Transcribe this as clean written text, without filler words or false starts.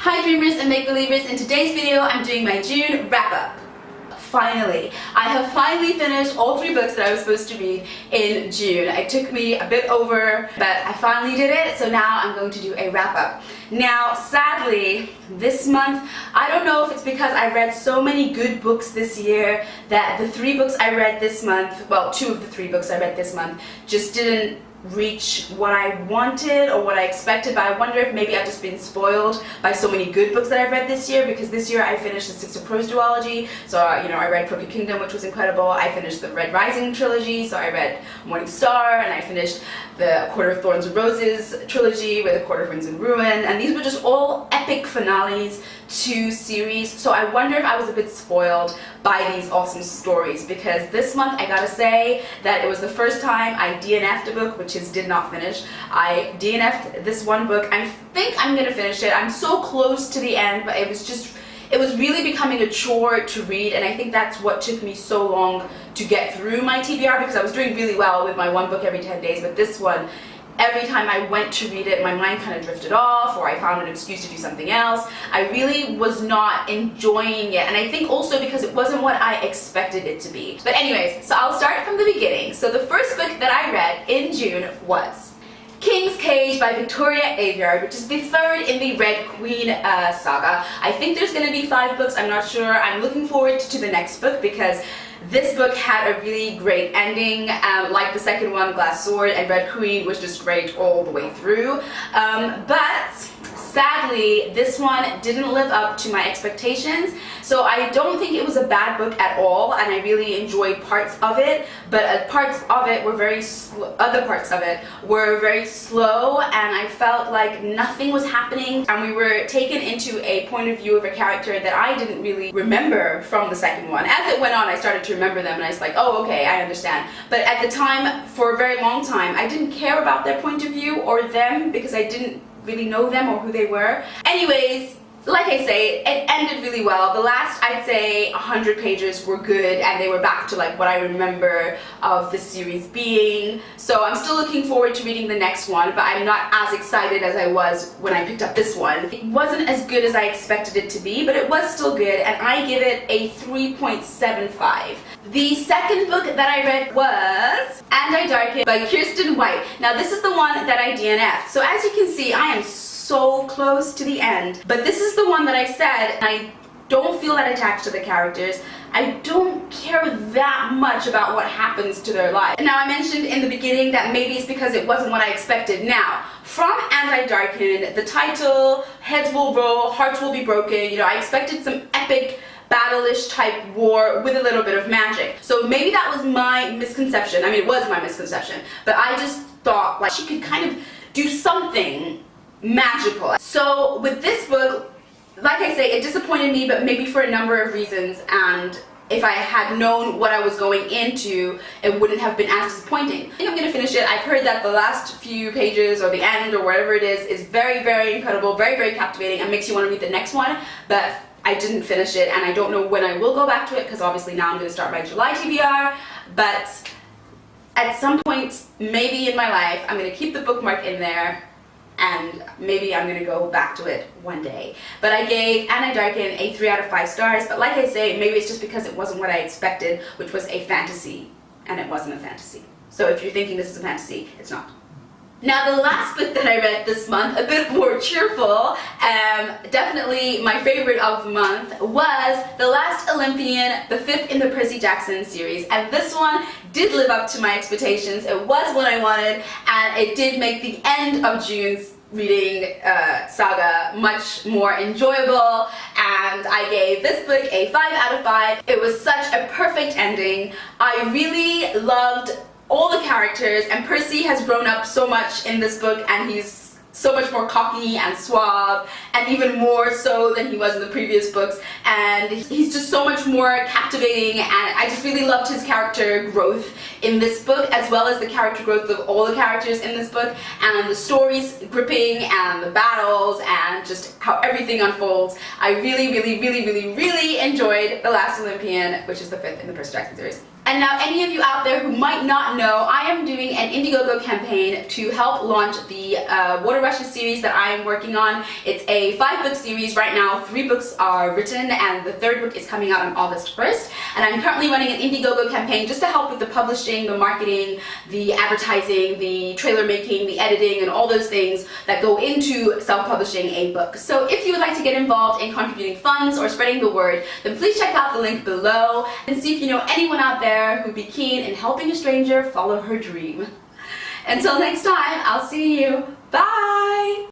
Hi dreamers and make-believers, in today's video I'm doing my June wrap-up. Finally, I have finally finished all 3 books that I was supposed to read in June. It took me a bit over, but I finally did it, so now I'm going to do a wrap-up. Now, sadly, this month, I don't know if it's because I read so many good books this year that the 3 books I read this month, well, 2 of the 3 books I read this month, just didn't reach what I wanted or what I expected, but I wonder if maybe I've just been spoiled by so many good books that I've read this year, because this year I finished the Six of Crows duology, so I read Crooked Kingdom, which was incredible. I finished the Red Rising trilogy, so I read Morning Star, and I finished the Quarter of Thorns and Roses trilogy with A Court of Rings and Ruin, and these were just all epic finales to series, so I wonder if I was a bit spoiled by these awesome stories, because this month I gotta say that it was the first time I DNF'd a book, which is did not finish. I DNF'd this one book. I think I'm gonna finish it. I'm so close to the end, but it was really becoming a chore to read, and I think that's what took me so long to get through my TBR, because I was doing really well with my one book every 10 days, but this one, every time I went to read it, my mind kind of drifted off, or I found an excuse to do something else. I really was not enjoying it, and I think also because it wasn't what I expected it to be. But anyways, so I'll start from the beginning. So the first book that I read in June was King's Cage by Victoria Aveyard, which is the 3rd in the Red Queen saga. I think there's going to be 5 books, I'm not sure. I'm looking forward to the next book because this book had a really great ending, like the second one, Glass Sword, and Red Queen was just great all the way through. But sadly, this one didn't live up to my expectations, so I don't think it was a bad book at all, and I really enjoyed parts of it, but parts of it were other parts of it were very slow, and I felt like nothing was happening, and we were taken into a point of view of a character that I didn't really remember from the second one. As it went on, I started to remember them, and I was like, oh, okay, I understand. But at the time, for a very long time, I didn't care about their point of view or them, because I didn't really know them or who they were. Anyways, like I say, it ended really well. The last, I'd say, 100 pages were good, and they were back to like what I remember of the series being. So I'm still looking forward to reading the next one, but I'm not as excited as I was when I picked up this one. It wasn't as good as I expected it to be, but it was still good, and I give it a 3.75. The second book that I read was And I Darken by Kiersten White. Now this is the one that I DNF'd. So as you can see, I am so close to the end, but this is the one that I said I don't feel that attached to the characters. I don't care that much about what happens to their lives. Now, I mentioned in the beginning that maybe it's because it wasn't what I expected. Now, from And I Darken, the title, heads will roll, hearts will be broken, I expected some epic battle-ish type war with a little bit of magic. So maybe that was my misconception. I mean, it was my misconception, but I just thought like she could kind of do something magical. So with this book, like I say, it disappointed me, but maybe for a number of reasons, and if I had known what I was going into, it wouldn't have been as disappointing. I think I'm going to finish it. I've heard that the last few pages or the end or whatever it is very, very incredible, very, very captivating, and makes you want to read the next one, but I didn't finish it, and I don't know when I will go back to it, because obviously now I'm going to start my July TBR, but at some point, maybe in my life, I'm going to keep the bookmark in there, and maybe I'm going to go back to it one day. But I gave And I Darken a 3 out of 5 stars, but like I say, maybe it's just because it wasn't what I expected, which was a fantasy, and it wasn't a fantasy. So if you're thinking this is a fantasy, it's not. Now the last book that I read this month, a bit more cheerful, definitely my favorite of the month, was The Last Olympian, the 5th in the Percy Jackson series. And this one did live up to my expectations. It was what I wanted, and it did make the end of June's reading saga much more enjoyable, and I gave this book a 5 out of 5. It was such a perfect ending. I really loved all the characters, and Percy has grown up so much in this book, and he's so much more cocky and suave, and even more so than he was in the previous books, and he's just so much more captivating, and I just really loved his character growth in this book, as well as the character growth of all the characters in this book, and the stories gripping, and the battles, and just how everything unfolds. I really, really, really, really, really enjoyed The Last Olympian, which is the 5th in the Percy Jackson series. And now any of you out there who might not know, I am doing an Indiegogo campaign to help launch the Water Rushes series that I am working on. It's a 5-book series right now. 3 books are written and the 3rd book is coming out on August 1st. And I'm currently running an Indiegogo campaign just to help with the publishing, the marketing, the advertising, the trailer making, the editing, and all those things that go into self-publishing a book. So if you would like to get involved in contributing funds or spreading the word, then please check out the link below and see if you know anyone out there who'd be keen in helping a stranger follow her dream. Until next time, I'll see you. Bye!